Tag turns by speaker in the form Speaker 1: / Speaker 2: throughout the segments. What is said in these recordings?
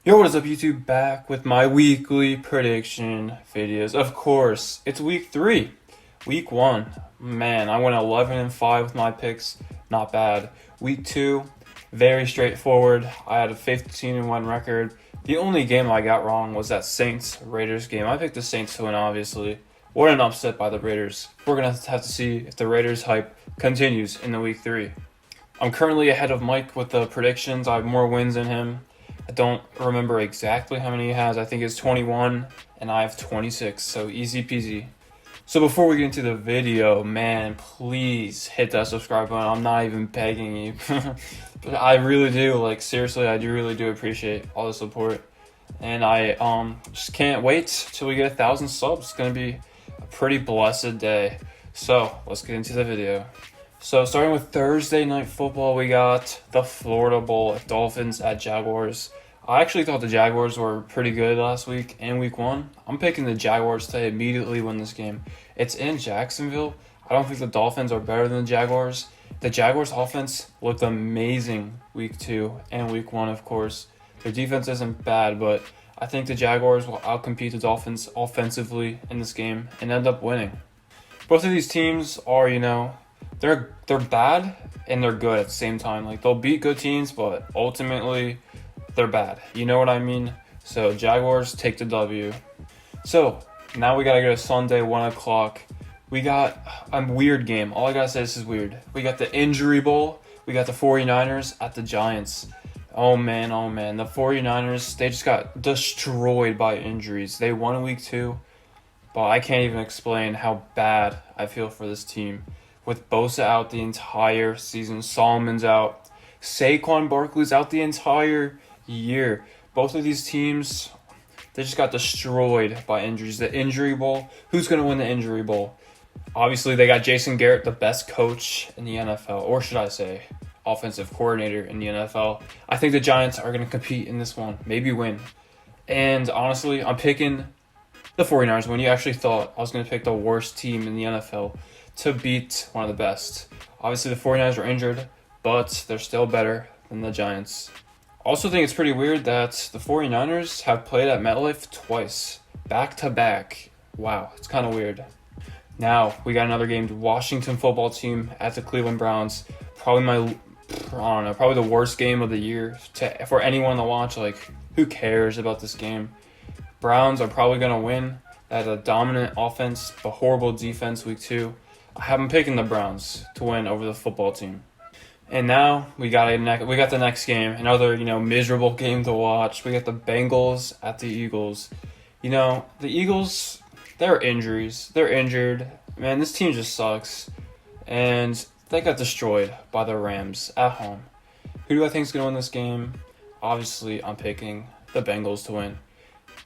Speaker 1: Yo, what is up, YouTube? Back with my weekly prediction videos. Of course, it's week 3. Week 1. Man, I went 11-5 with my picks. Not bad. Week 2, very straightforward. I had a 15-1 record. The only game I got wrong was that Saints-Raiders game. I picked the Saints to win, obviously. What an upset by the Raiders. We're going to have to see if the Raiders hype continues in the week 3. I'm currently ahead of Mike with the predictions. I have more wins than him. I don't remember exactly how many he has. I think it's 21 and I have 26, so easy peasy. So before we get into the video, man, please hit that subscribe button. I'm not even begging you. But I really do, like, seriously, I do really do appreciate all the support. And I just can't wait till we get 1,000 subs. It's going to be a pretty blessed day. So let's get into the video. So starting with Thursday Night Football, we got the Florida Bowl, Dolphins at Jaguars. I actually thought the Jaguars were pretty good last week and week 1. I'm picking the Jaguars to immediately win this game. It's in Jacksonville. I don't think the Dolphins are better than the Jaguars. The Jaguars offense looked amazing week 2 and week 1, of course. Their defense isn't bad, but I think the Jaguars will outcompete the Dolphins offensively in this game and end up winning. Both of these teams are, they're bad and they're good at the same time. Like, they'll beat good teams, but ultimately they're bad. You know what I mean? So Jaguars take the W. So now we gotta go to Sunday, 1 o'clock. We got a weird game. All I gotta say, this is weird. We got the Injury Bowl. We got the 49ers at the Giants. Oh man. The 49ers, they just got destroyed by injuries. They won week 2, but I can't even explain how bad I feel for this team. With Bosa out the entire season, Solomon's out, Saquon Barkley's out the entire year. Both of these teams, they just got destroyed by injuries. The Injury Bowl, who's going to win the Injury Bowl? Obviously, they got Jason Garrett, the best coach in the NFL, or should I say, offensive coordinator in the NFL. I think the Giants are going to compete in this one, maybe win. And honestly, I'm picking the 49ers when you actually thought I was going to pick the worst team in the NFL to beat one of the best. Obviously, the 49ers are injured, but they're still better than the Giants. Also think it's pretty weird that the 49ers have played at MetLife twice, back to back. Wow, it's kind of weird. Now, we got another game, the Washington football team at the Cleveland Browns. Probably probably the worst game of the year for anyone to watch. Like, who cares about this game? Browns are probably going to win. They had a dominant offense, but horrible defense week 2. I have them picking the Browns to win over the football team. And now we got the next game, another miserable game to watch. We got the Bengals at the Eagles. The Eagles, they're injured. Man, this team just sucks, and they got destroyed by the Rams at home. Who do I think is gonna win this game? Obviously, I'm picking the Bengals to win.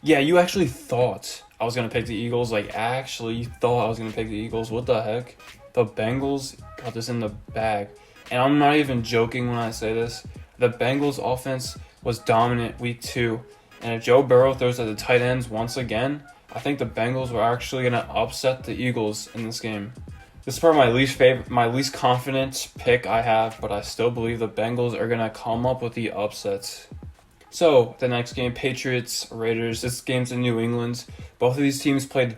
Speaker 1: Yeah, you actually thought I was going to pick the Eagles. You thought I was going to pick the Eagles. What the heck? The Bengals got this in the bag. And I'm not even joking when I say this. The Bengals offense was dominant week 2. And if Joe Burrow throws at the tight ends once again, I think the Bengals were actually going to upset the Eagles in this game. This is probably my least confident pick I have, but I still believe the Bengals are going to come up with the upsets. So, the next game, Patriots, Raiders. This game's in New England. Both of these teams played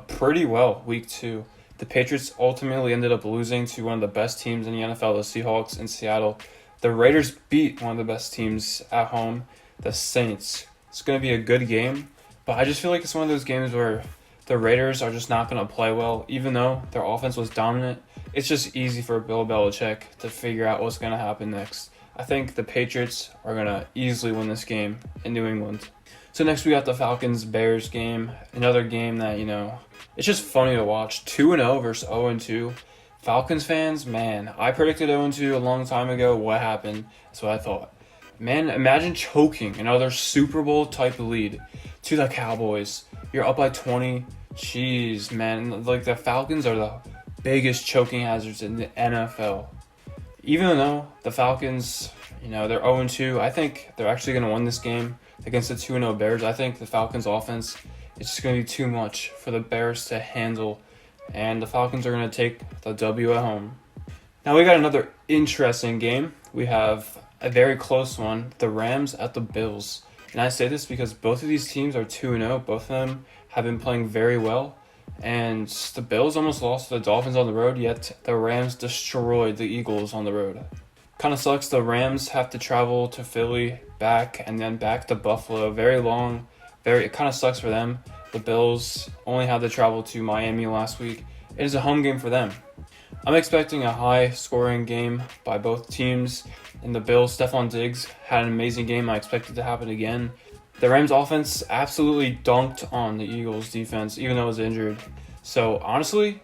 Speaker 1: pretty well week 2. The Patriots ultimately ended up losing to one of the best teams in the NFL, the Seahawks in Seattle. The Raiders beat one of the best teams at home, the Saints. It's going to be a good game, but I just feel like it's one of those games where the Raiders are just not going to play well. Even though their offense was dominant, it's just easy for Bill Belichick to figure out what's going to happen next. I think the Patriots are going to easily win this game in New England. So next we got the Falcons-Bears game. Another game that, it's just funny to watch. 2-0 versus 0-2. Falcons fans, man, I predicted 0-2 a long time ago. What happened? That's what I thought. Man, imagine choking another Super Bowl type lead to the Cowboys. You're up by 20. Jeez, man. Like, the Falcons are the biggest choking hazards in the NFL. Even though the Falcons, they're 0-2, I think they're actually going to win this game against the 2-0 Bears. I think the Falcons' offense is just going to be too much for the Bears to handle, and the Falcons are going to take the W at home. Now we got another interesting game. We have a very close one, the Rams at the Bills. And I say this because both of these teams are 2-0. Both of them have been playing very well. And the Bills almost lost to the Dolphins on the road, yet the Rams destroyed the Eagles on the road. Kind of sucks. The Rams have to travel to Philly, back, and then back to Buffalo. Very long. It kind of sucks for them. The Bills only had to travel to Miami last week. It is a home game for them. I'm expecting a high-scoring game by both teams. And the Bills, Stephon Diggs had an amazing game. I expect it to happen again. The Rams offense absolutely dunked on the Eagles defense, even though it was injured. So honestly,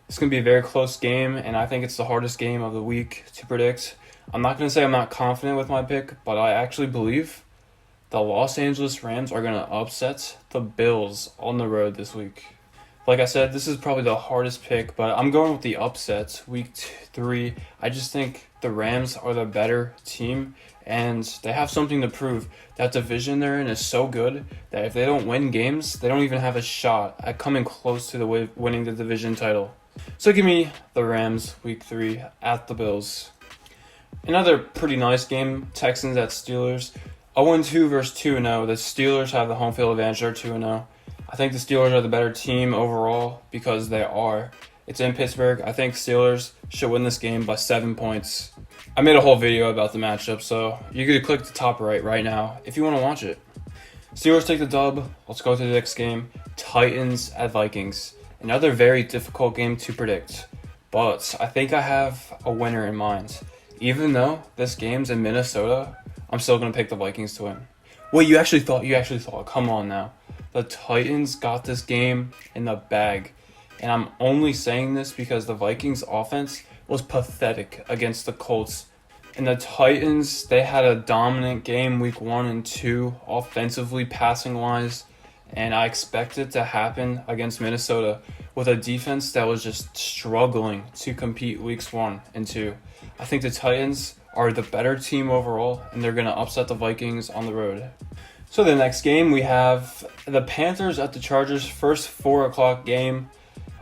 Speaker 1: it's going to be a very close game, and I think it's the hardest game of the week to predict. I'm not going to say I'm not confident with my pick, but I actually believe the Los Angeles Rams are going to upset the Bills on the road this week. Like I said, this is probably the hardest pick, but I'm going with the upset, week 3. I just think the Rams are the better team, and they have something to prove. That division they're in is so good that if they don't win games, they don't even have a shot at coming close to winning the division title. So give me the Rams, week 3, at the Bills. Another pretty nice game, Texans at Steelers. 0-2 versus 2-0. The Steelers have the home field advantage. They're 2-0. I think the Steelers are the better team overall because they are. It's in Pittsburgh. I think Steelers should win this game by 7 points. I made a whole video about the matchup, so you could click the top right now if you want to watch it. Steelers take the dub. Let's go to the next game. Titans at Vikings. Another very difficult game to predict, but I think I have a winner in mind. Even though this game's in Minnesota, I'm still going to pick the Vikings to win. Wait, you actually thought. Come on now. The Titans got this game in the bag. And I'm only saying this because the Vikings offense was pathetic against the Colts. And the Titans, they had a dominant game week 1 and 2 offensively, passing-wise. And I expect it to happen against Minnesota with a defense that was just struggling to compete weeks 1 and 2. I think the Titans are the better team overall, and they're going to upset the Vikings on the road. So the next game, we have the Panthers at the Chargers, first 4 o'clock game.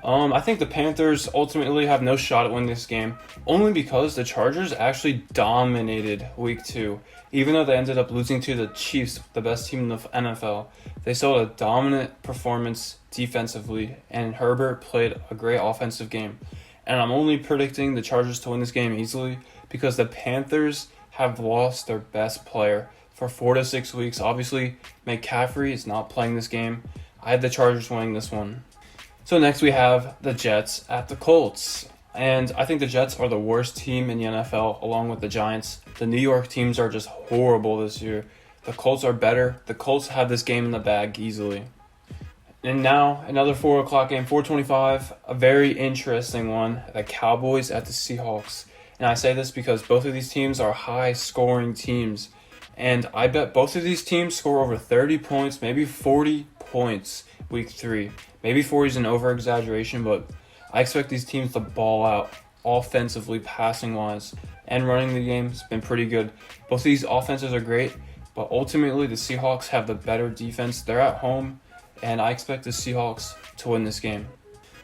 Speaker 1: I think the Panthers ultimately have no shot at winning this game, only because the Chargers actually dominated week 2. Even though they ended up losing to the Chiefs, the best team in the NFL, they still had a dominant performance defensively, and Herbert played a great offensive game. And I'm only predicting the Chargers to win this game easily because the Panthers have lost their best player for 4 to 6 weeks. Obviously, McCaffrey is not playing this game. I had the Chargers winning this one. So next we have the Jets at the Colts. And I think the Jets are the worst team in the NFL along with the Giants. The New York teams are just horrible this year. The Colts are better. The Colts have this game in the bag easily. And now another 4 o'clock game, 4:25, a very interesting one. The Cowboys at the Seahawks. And I say this because both of these teams are high-scoring teams. And I bet both of these teams score over 30 points, maybe 40 points week 3. Maybe 40 is an over-exaggeration, but I expect these teams to ball out offensively, passing-wise, and running the game has been pretty good. Both of these offenses are great, but ultimately the Seahawks have the better defense. They're at home, and I expect the Seahawks to win this game.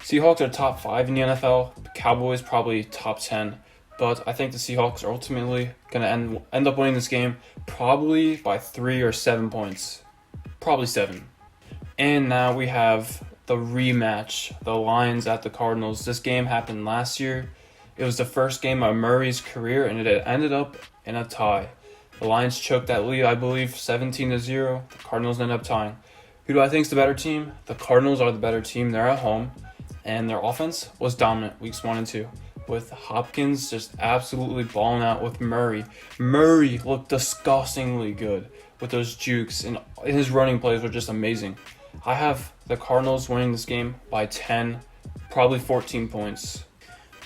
Speaker 1: Seahawks are top 5 in the NFL. Cowboys probably top 10. But I think the Seahawks are ultimately going to end up winning this game probably by 3 or 7 points. Probably 7. And now we have the rematch, the Lions at the Cardinals. This game happened last year. It was the first game of Murray's career, and it ended up in a tie. The Lions choked that lead, I believe, 17-0. The Cardinals ended up tying. Who do I think is the better team? The Cardinals are the better team. They're at home, and their offense was dominant weeks 1 and 2. With Hopkins just absolutely balling out with Murray. Murray looked disgustingly good with those jukes, and his running plays were just amazing. I have the Cardinals winning this game by 10, probably 14 points.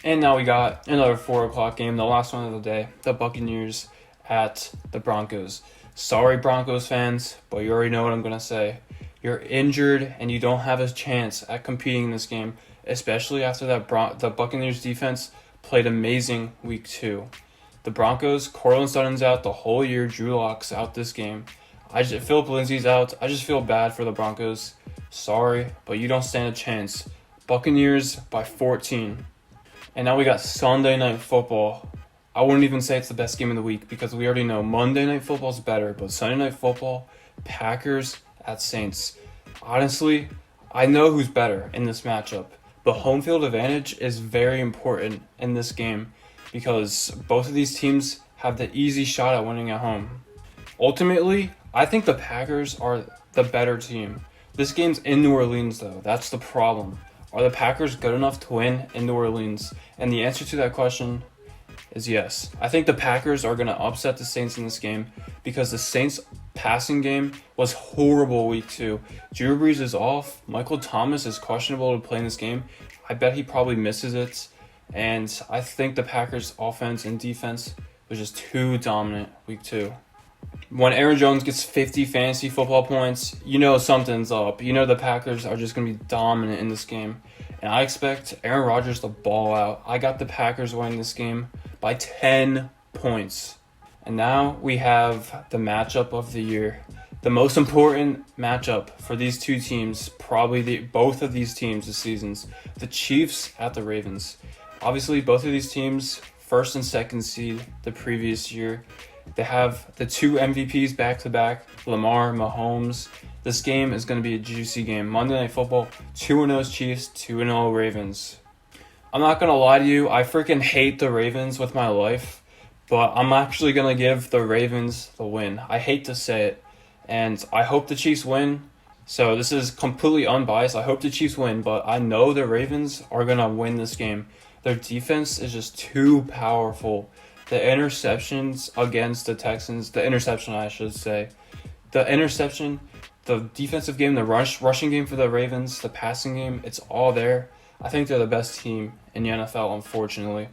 Speaker 1: And now we got another 4 o'clock game, the last one of the day, the Buccaneers at the Broncos. Sorry, Broncos fans, but you already know what I'm going to say. You're injured, and you don't have a chance at competing in this game, especially after the Buccaneers defense played amazing week 2. The Broncos, Cortland Sutton's out the whole year. Drew Lock's out this game. Philip Lindsay's out. I just feel bad for the Broncos. Sorry, but you don't stand a chance. Buccaneers by 14. And now we got Sunday Night Football. I wouldn't even say it's the best game of the week because we already know Monday Night Football is better, but Sunday Night Football Packers at Saints. Honestly, I know who's better in this matchup, but home field advantage is very important in this game because both of these teams have the easy shot at winning at home. Ultimately, I think the Packers are the better team. This game's in New Orleans, though. That's the problem. Are the Packers good enough to win in New Orleans? And the answer to that question is yes. I think the Packers are going to upset the Saints in this game because the Saints' passing game was horrible week 2. Drew Brees is off. Michael Thomas is questionable to play in this game. I bet he probably misses it. And I think the Packers' offense and defense was just too dominant week 2. When Aaron Jones gets 50 fantasy football points, you know something's up. You know the Packers are just going to be dominant in this game. And I expect Aaron Rodgers to ball out. I got the Packers winning this game by 10 points. And now we have the matchup of the year. The most important matchup for these two teams, probably both of these teams this season, the Chiefs at the Ravens. Obviously, both of these teams, first and second seed the previous year. They have the two MVPs back-to-back, Lamar, Mahomes. This game is going to be a juicy game. Monday Night Football, 2-0 Chiefs, 2-0 Ravens. I'm not going to lie to you, I freaking hate the Ravens with my life, but I'm actually going to give the Ravens the win. I hate to say it, and I hope the Chiefs win. So this is completely unbiased. I hope the Chiefs win, but I know the Ravens are going to win this game. Their defense is just too powerful. The interceptions against the Texans, the interception the defensive game, the rushing game for the Ravens, the passing game, it's all there. I think they're the best team in the NFL, unfortunately.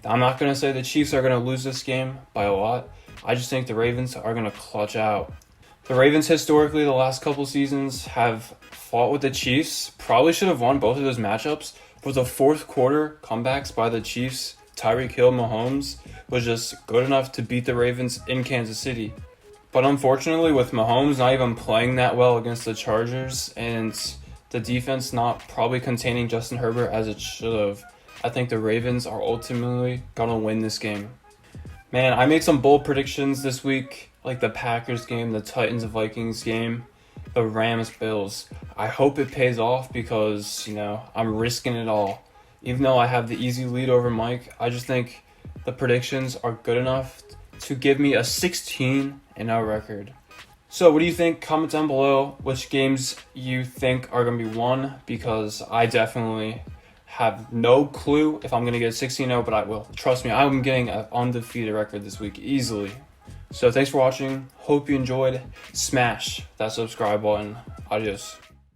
Speaker 1: I'm not going to say the Chiefs are going to lose this game by a lot. I just think the Ravens are going to clutch out. The Ravens, historically, the last couple seasons have fought with the Chiefs. Probably should have won both of those matchups. But the fourth quarter comebacks by the Chiefs, Tyreek Hill, Mahomes, was just good enough to beat the Ravens in Kansas City. But unfortunately, with Mahomes not even playing that well against the Chargers and the defense not probably containing Justin Herbert as it should have, I think the Ravens are ultimately going to win this game. Man, I made some bold predictions this week, like the Packers game, the Titans-Vikings game, the Rams-Bills. I hope it pays off because, I'm risking it all. Even though I have the easy lead over Mike, I just think the predictions are good enough to give me a 16-0 record. So what do you think? Comment down below which games you think are going to be won, because I definitely have no clue if I'm going to get 16-0, but I will. Trust me, I'm getting an undefeated record this week easily. So thanks for watching. Hope you enjoyed. Smash that subscribe button. Adios.